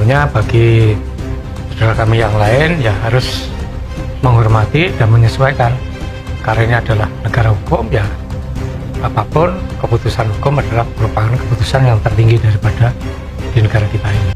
tentunya bagi saudara kami yang lain ya harus menghormati dan menyesuaikan, karena ini adalah negara hukum. Ya apapun keputusan hukum adalah merupakan keputusan yang tertinggi daripada di negara kita ini.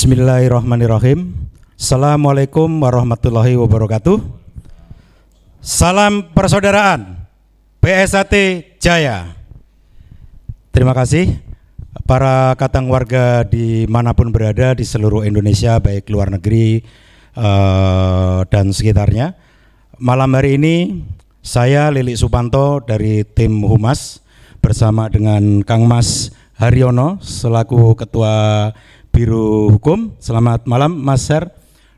Bismillahirrahmanirrahim. Assalamualaikum warahmatullahi wabarakatuh. Salam persaudaraan BSAT Jaya. Terima kasih para katang warga dimanapun berada di seluruh Indonesia, baik luar negeri dan sekitarnya. Malam hari ini saya Lilik Supanto dari tim Humas bersama dengan Kang Mas Haryono selaku Ketua Biro Hukum. Selamat malam Mas Her,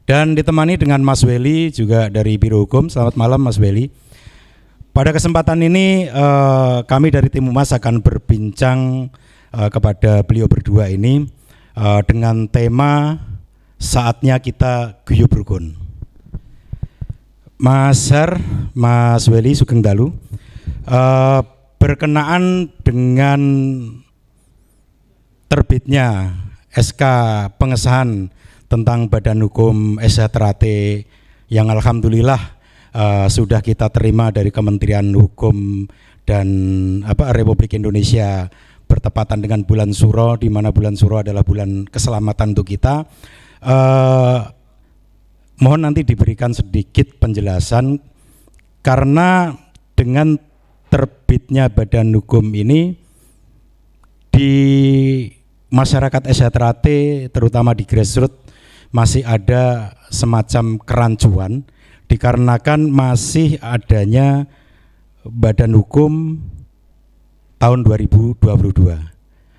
dan ditemani dengan Mas Weli juga dari Biro Hukum. Selamat malam Mas Weli. Pada kesempatan ini kami dari tim Humas akan berbincang kepada beliau berdua ini dengan tema saatnya kita guyub rukun. Mas Her, Mas Weli Sugeng Dalu, berkenaan dengan terbitnya SK pengesahan tentang Badan Hukum SHTRAT yang alhamdulillah sudah kita terima dari Kementerian Hukum dan Republik Indonesia bertepatan dengan bulan Suro, di mana bulan Suro adalah bulan keselamatan untuk kita. Mohon nanti diberikan sedikit penjelasan, karena dengan terbitnya Badan Hukum ini di masyarakat SHTRAT terutama di grassroots masih ada semacam kerancuan dikarenakan masih adanya Badan Hukum tahun 2022.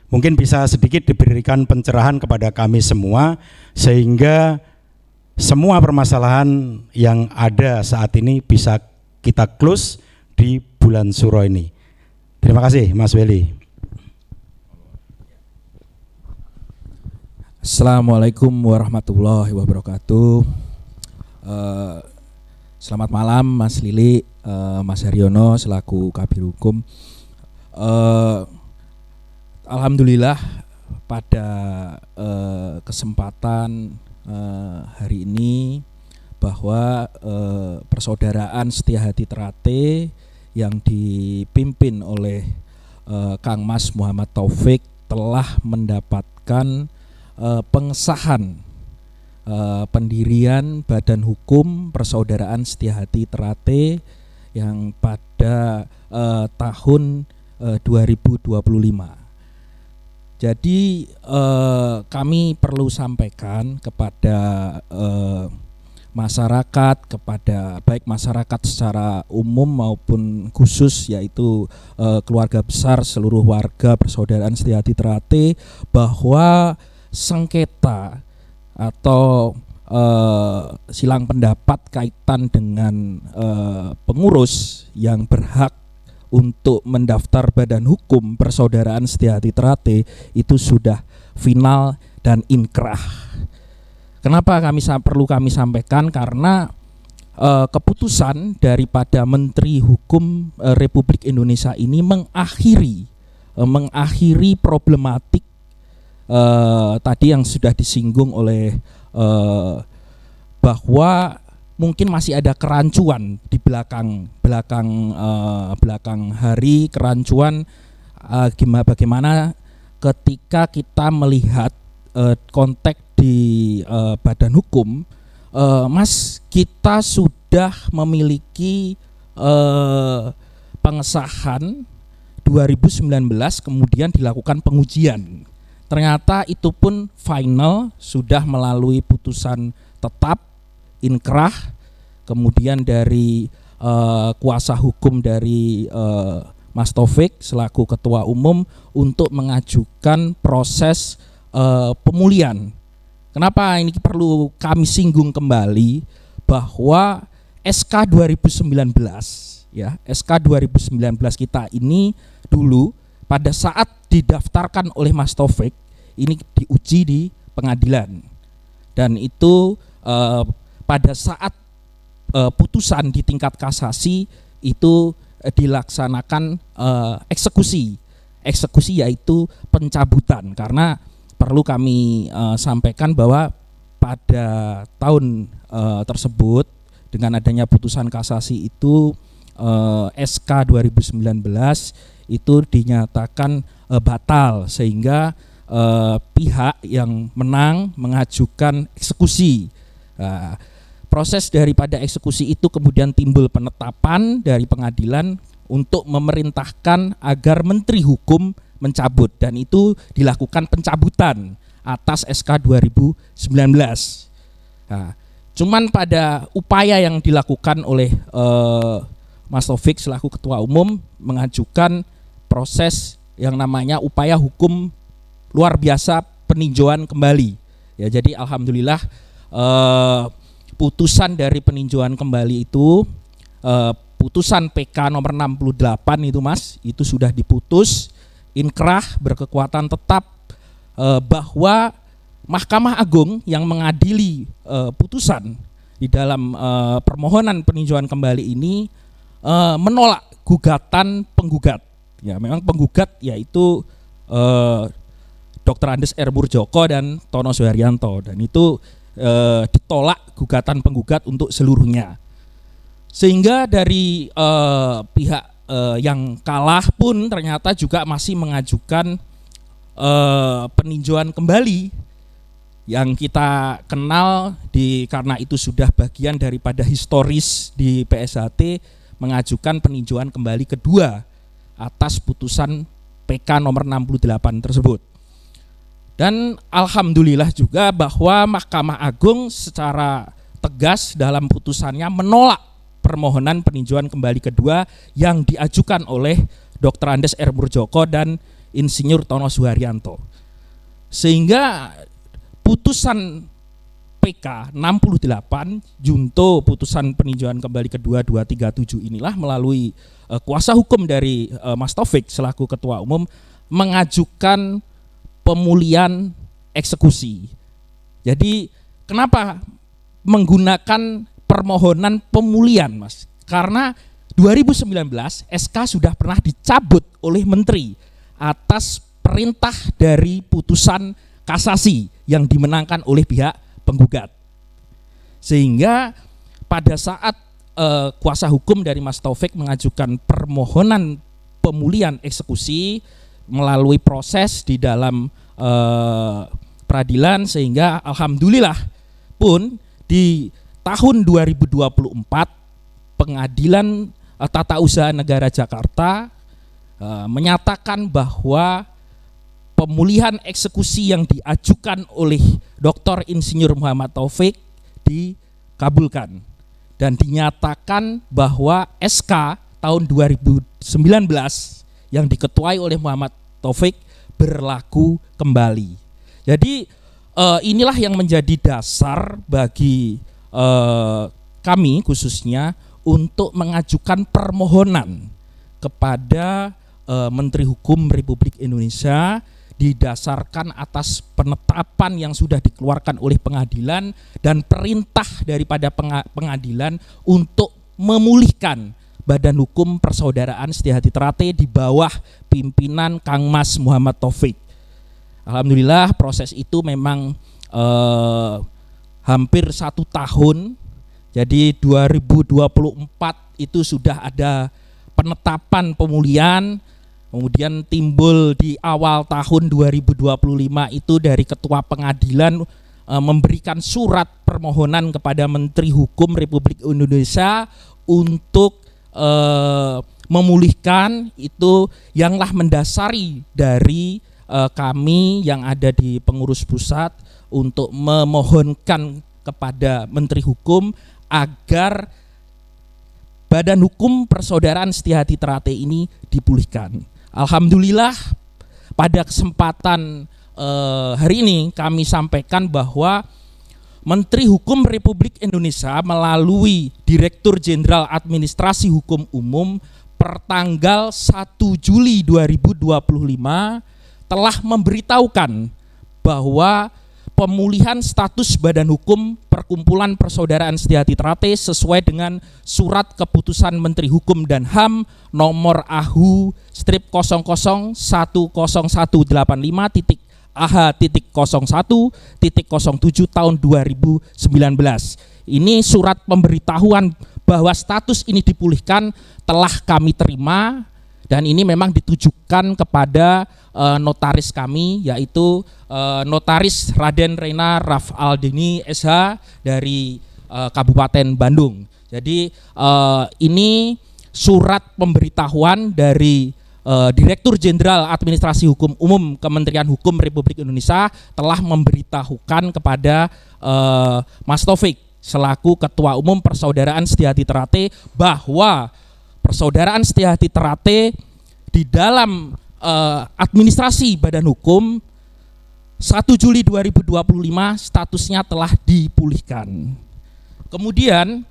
Mungkin bisa sedikit diberikan pencerahan kepada kami semua sehingga semua permasalahan yang ada saat ini bisa kita close di bulan Suro ini. Terima kasih Mas Weli. Assalamualaikum warahmatullahi wabarakatuh. Selamat malam Mas Lili, Mas Haryono selaku Kabir Hukum. Alhamdulillah pada kesempatan hari ini bahwa persaudaraan Setia Hati Trate yang dipimpin oleh Kang Mas Muhammad Taufik telah mendapatkan pengesahan pendirian Badan Hukum Persaudaraan Setia Hati Trate yang pada tahun 2025. Jadi kami perlu sampaikan kepada masyarakat, kepada baik masyarakat secara umum maupun khusus yaitu keluarga besar seluruh warga Persaudaraan Setia Hati Trate bahwa sengketa atau silang pendapat kaitan dengan pengurus yang berhak untuk mendaftar Badan Hukum Persaudaraan Setia Hati Trate itu sudah final dan inkrah. Kenapa perlu kami sampaikan? Karena keputusan daripada Menteri Hukum Republik Indonesia ini mengakhiri problematik tadi yang sudah disinggung oleh bahwa mungkin masih ada kerancuan di belakang hari, kerancuan bagaimana ketika kita melihat konteks di Badan Hukum, Mas, kita sudah memiliki pengesahan 2019 kemudian dilakukan pengujian. Ternyata itu pun final, sudah melalui putusan tetap, inkrah, kemudian dari kuasa hukum dari Mas Taufik selaku Ketua Umum untuk mengajukan proses pemulihan Kenapa ini perlu kami singgung kembali bahwa SK 2019 ya, SK 2019 kita ini dulu pada saat didaftarkan oleh Mas Taufik ini diuji di pengadilan, dan itu pada saat putusan di tingkat kasasi itu dilaksanakan eksekusi yaitu pencabutan, karena perlu kami sampaikan bahwa pada tahun tersebut dengan adanya putusan kasasi itu SK 2019 itu dinyatakan batal, sehingga pihak yang menang mengajukan eksekusi. Proses daripada eksekusi itu kemudian timbul penetapan dari pengadilan untuk memerintahkan agar Menteri Hukum mencabut, dan itu dilakukan pencabutan atas SK 2019. Cuman pada upaya yang dilakukan oleh Mas Taufik selaku Ketua Umum mengajukan proses yang namanya upaya hukum luar biasa peninjauan kembali. Ya, jadi alhamdulillah putusan dari peninjauan kembali itu putusan PK nomor 68 itu Mas, itu sudah diputus inkrah berkekuatan tetap bahwa Mahkamah Agung yang mengadili putusan di dalam permohonan peninjauan kembali ini menolak gugatan penggugat. Ya, memang penggugat yaitu Dr. Andes R. Murjoko dan Tono Suharyanto, dan itu ditolak gugatan penggugat untuk seluruhnya. Sehingga dari pihak yang kalah pun ternyata juga masih mengajukan peninjauan kembali yang kita kenal karena itu sudah bagian daripada historis di PSHT, mengajukan peninjauan kembali kedua atas putusan PK nomor 68 tersebut. Dan alhamdulillah juga bahwa Mahkamah Agung secara tegas dalam putusannya menolak permohonan peninjauan kembali kedua yang diajukan oleh Dr. Andes R. Murjoko dan Insinyur Tono Suharyanto. Sehingga putusan PK 68 junto putusan peninjauan kembali kedua 237 inilah melalui kuasa hukum dari Mas Taufik selaku Ketua Umum mengajukan pemulihan eksekusi. Jadi kenapa menggunakan permohonan pemulihan, Mas? Karena 2019 SK sudah pernah dicabut oleh Menteri atas perintah dari putusan kasasi yang dimenangkan oleh pihak penggugat. Sehingga pada saat kuasa hukum dari Mas Taufik mengajukan permohonan pemulihan eksekusi melalui proses di dalam peradilan, sehingga alhamdulillah pun di tahun 2024 Pengadilan Tata Usaha Negara Jakarta menyatakan bahwa pemulihan eksekusi yang diajukan oleh Dr. Insinyur Muhammad Taufik dikabulkan dan dinyatakan bahwa SK tahun 2019 yang diketuai oleh Muhammad Taufik berlaku kembali. Jadi inilah yang menjadi dasar bagi kami khususnya untuk mengajukan permohonan kepada Menteri Hukum Republik Indonesia didasarkan atas penetapan yang sudah dikeluarkan oleh pengadilan dan perintah daripada pengadilan untuk memulihkan Badan Hukum Persaudaraan Setiahati Terate di bawah pimpinan Kang Mas Muhammad Taufik. Alhamdulillah proses itu memang hampir 1 tahun. Jadi 2024 itu sudah ada penetapan pemulihan, kemudian timbul di awal tahun 2025 itu dari Ketua Pengadilan memberikan surat permohonan kepada Menteri Hukum Republik Indonesia untuk memulihkan, itu yanglah mendasari dari kami yang ada di pengurus pusat untuk memohonkan kepada Menteri Hukum agar Badan Hukum Persaudaraan Setiahati Terate ini dipulihkan. Alhamdulillah pada kesempatan hari ini kami sampaikan bahwa Menteri Hukum Republik Indonesia melalui Direktur Jenderal Administrasi Hukum Umum pertanggal 1 Juli 2025 telah memberitahukan bahwa pemulihan status badan hukum Perkumpulan Persaudaraan Setiahati Trate sesuai dengan surat keputusan Menteri Hukum dan HAM nomor AHU strip 001018.AH.01.07 tahun 2019. Ini surat pemberitahuan bahwa status ini dipulihkan telah kami terima, dan ini memang ditujukan kepada notaris kami, yaitu Notaris Raden Rena Raf Aldini SH dari Kabupaten Bandung. Jadi ini surat pemberitahuan dari Direktur Jenderal Administrasi Hukum Umum Kementerian Hukum Republik Indonesia telah memberitahukan kepada Mas Taufik selaku Ketua Umum Persaudaraan Setiahati Trate bahwa Persaudaraan Setiahati Trate di dalam administrasi badan hukum 1 Juli 2025 statusnya telah dipulihkan. Kemudian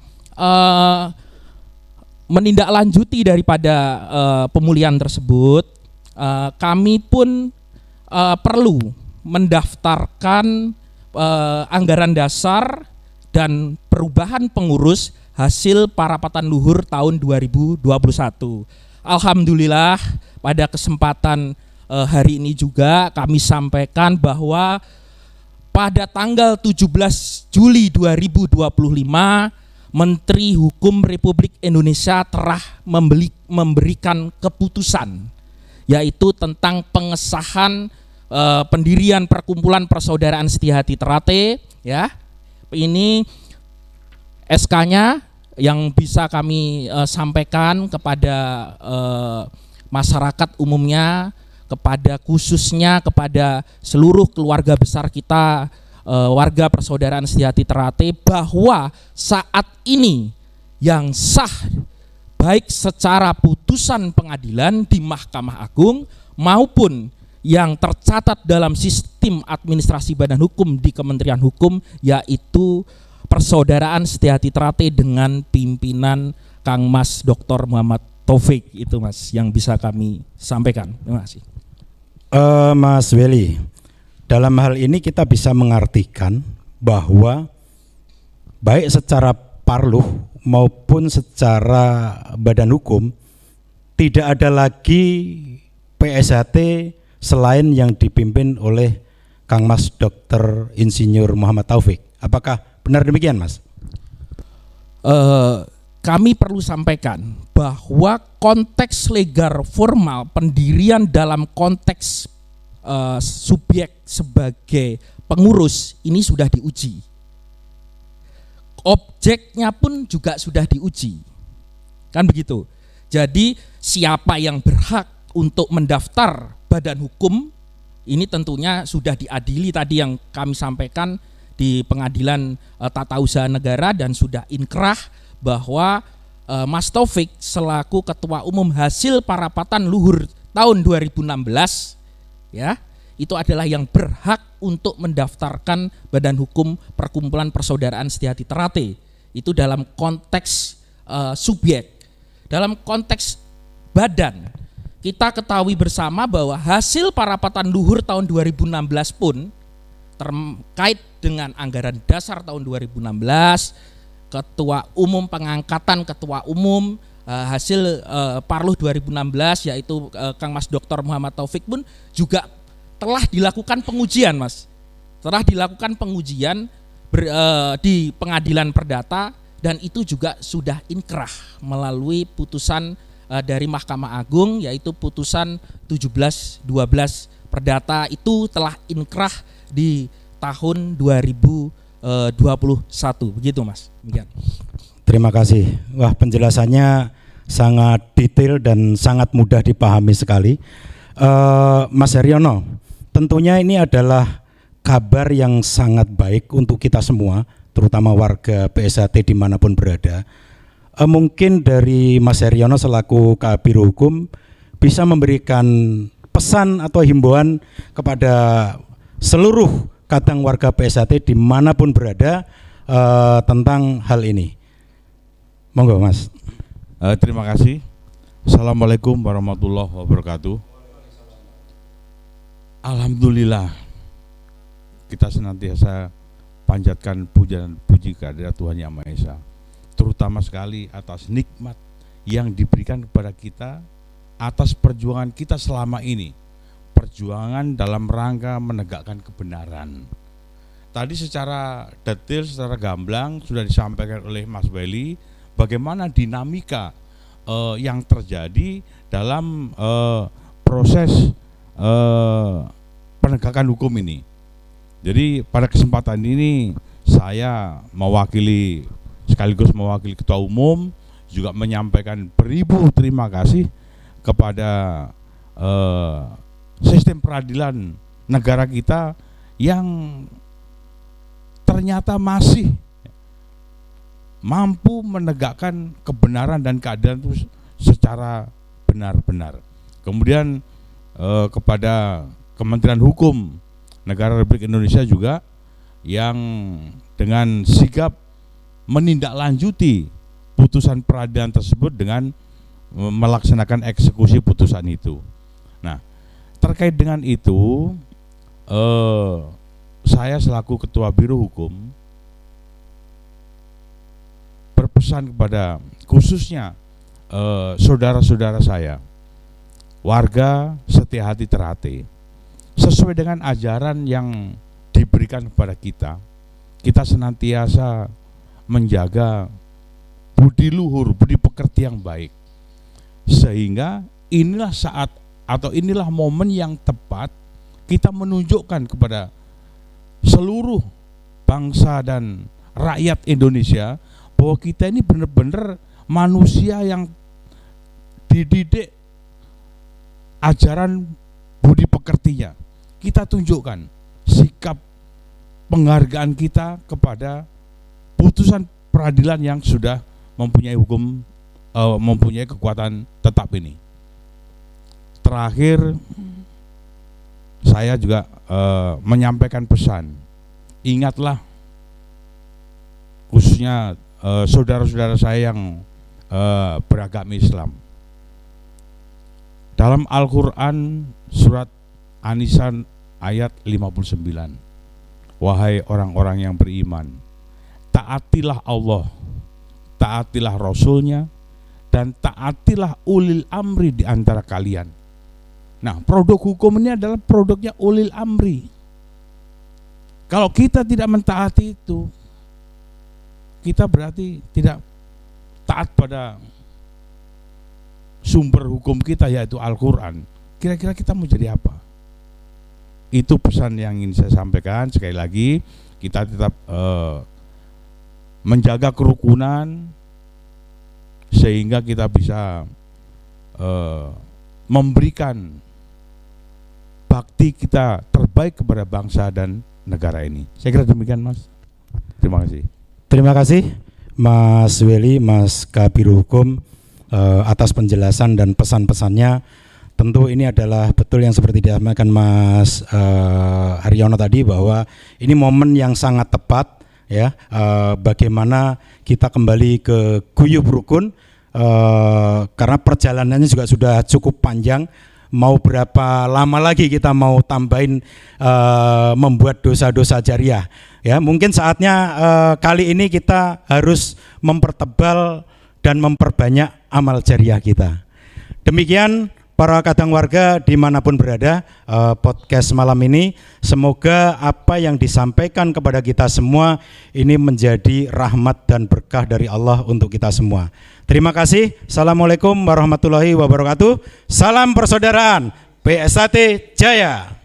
menindaklanjuti daripada pemulihan tersebut, kami pun perlu mendaftarkan anggaran dasar dan perubahan pengurus hasil parapatan luhur tahun 2021. Alhamdulillah pada kesempatan hari ini juga kami sampaikan bahwa pada tanggal 17 Juli 2025 Menteri Hukum Republik Indonesia telah memberikan keputusan, yaitu tentang pengesahan pendirian Perkumpulan Persaudaraan Setiahati Trate, ya. Ini SK-nya yang bisa kami sampaikan kepada masyarakat umumnya, kepada khususnya kepada seluruh keluarga besar kita, warga Persaudaraan Setiahati Trate, bahwa saat ini yang sah baik secara putusan pengadilan di Mahkamah Agung maupun yang tercatat dalam sistem administrasi badan hukum di Kementerian Hukum, yaitu Persaudaraan Setiahati Trate dengan pimpinan Kang Mas Dr. Muhammad Taufik. Itu Mas yang bisa kami sampaikan. Terima kasih. Mas Weli, dalam hal ini kita bisa mengartikan bahwa baik secara parluh maupun secara badan hukum tidak ada lagi PSHT selain yang dipimpin oleh Kang Mas Dr. Insinyur Muhammad Taufik. Apakah benar demikian, Mas? Kami perlu sampaikan bahwa konteks legal formal pendirian dalam konteks subjek sebagai pengurus ini sudah diuji. Objeknya pun juga sudah diuji. Kan begitu. Jadi siapa yang berhak untuk mendaftar badan hukum ini tentunya sudah diadili tadi yang kami sampaikan di Pengadilan Tata Usaha Negara, dan sudah inkrah bahwa Mas Taufik selaku Ketua Umum hasil parapatan luhur tahun 2016, ya, itu adalah yang berhak untuk mendaftarkan badan hukum Perkumpulan Persaudaraan Setiahati Trate. Itu dalam konteks subjek. Dalam konteks badan, kita ketahui bersama bahwa hasil parapatan luhur tahun 2016 pun terkait dengan anggaran dasar tahun 2016, Ketua Umum pengangkatan Ketua Umum hasil Parluh 2016 yaitu Kang Mas Dr. Muhammad Taufik pun juga telah dilakukan pengujian, Mas. Telah dilakukan pengujian di Pengadilan Perdata, dan itu juga sudah inkrah melalui putusan dari Mahkamah Agung, yaitu putusan 17-12 Perdata itu telah inkrah di tahun 2021. Begitu, Mas. Demikian. Terima kasih. Wah, penjelasannya sangat detail dan sangat mudah dipahami sekali. Mas Haryono, tentunya ini adalah kabar yang sangat baik untuk kita semua, terutama warga PSHT dimanapun berada. Mungkin dari Mas Haryono selaku Kabiro Hukum bisa memberikan pesan atau himbauan kepada seluruh kadang warga PSHT dimanapun berada tentang hal ini. Monggo Mas. Terima kasih. Assalamualaikum warahmatullahi wabarakatuh. Alhamdulillah, kita senantiasa panjatkan puja dan puji kehadirat Tuhan Yang Maha Esa, terutama sekali atas nikmat yang diberikan kepada kita atas perjuangan kita selama ini, perjuangan dalam rangka menegakkan kebenaran. Tadi secara detail, secara gamblang sudah disampaikan oleh Mas Welly bagaimana dinamika yang terjadi dalam proses penegakan hukum ini. Jadi pada kesempatan ini saya mewakili, sekaligus mewakili Ketua Umum, juga menyampaikan beribu terima kasih kepada sistem peradilan negara kita yang ternyata masih mampu menegakkan kebenaran dan keadilan itu secara benar-benar. Kemudian kepada Kementerian Hukum Negara Republik Indonesia juga yang dengan sigap menindaklanjuti putusan peradilan tersebut dengan melaksanakan eksekusi putusan itu. Nah, terkait dengan itu, saya selaku Ketua Biro Hukum berpesan kepada khususnya saudara-saudara saya, warga setia hati terhati, sesuai dengan ajaran yang diberikan kepada kita senantiasa menjaga budi luhur, budi pekerti yang baik, sehingga inilah saat atau inilah momen yang tepat kita menunjukkan kepada seluruh bangsa dan rakyat Indonesia bahwa kita ini benar-benar manusia yang dididik ajaran budi pekertinya. Kita tunjukkan sikap penghargaan kita kepada putusan peradilan yang sudah mempunyai hukum, mempunyai kekuatan tetap ini. Terakhir, saya juga menyampaikan pesan, ingatlah khususnya saudara-saudara saya yang beragama Islam. Dalam Al-Quran surat An-Nisa ayat 59, wahai orang-orang yang beriman, taatilah Allah, taatilah Rasulnya, dan taatilah ulil amri di antara kalian. Nah, produk hukum ini adalah produknya ulil amri. Kalau kita tidak mentaati itu, kita berarti tidak taat pada sumber hukum kita, yaitu Al-Quran. Kira-kira kita mau jadi apa? Itu pesan yang ingin saya sampaikan. Sekali lagi, kita tetap menjaga kerukunan sehingga kita bisa memberikan bakti kita terbaik kepada bangsa dan negara ini. Saya kira demikian, Mas. Terima kasih. Terima kasih Mas Welly, Mas Kabiro Hukum atas penjelasan dan pesan-pesannya. Tentu ini adalah betul yang seperti disampaikan Mas Haryono tadi, bahwa ini momen yang sangat tepat ya, bagaimana kita kembali ke guyub rukun, karena perjalanannya juga sudah cukup panjang. Mau berapa lama lagi kita mau tambahin membuat dosa-dosa jariah ya. Mungkin saatnya kali ini kita harus mempertebal dan memperbanyak amal jariah kita. Demikian para kadang warga dimanapun berada, podcast malam ini, semoga apa yang disampaikan kepada kita semua ini menjadi rahmat dan berkah dari Allah untuk kita semua. Terima kasih. Assalamualaikum warahmatullahi wabarakatuh. Salam persaudaraan. PSHT Jaya.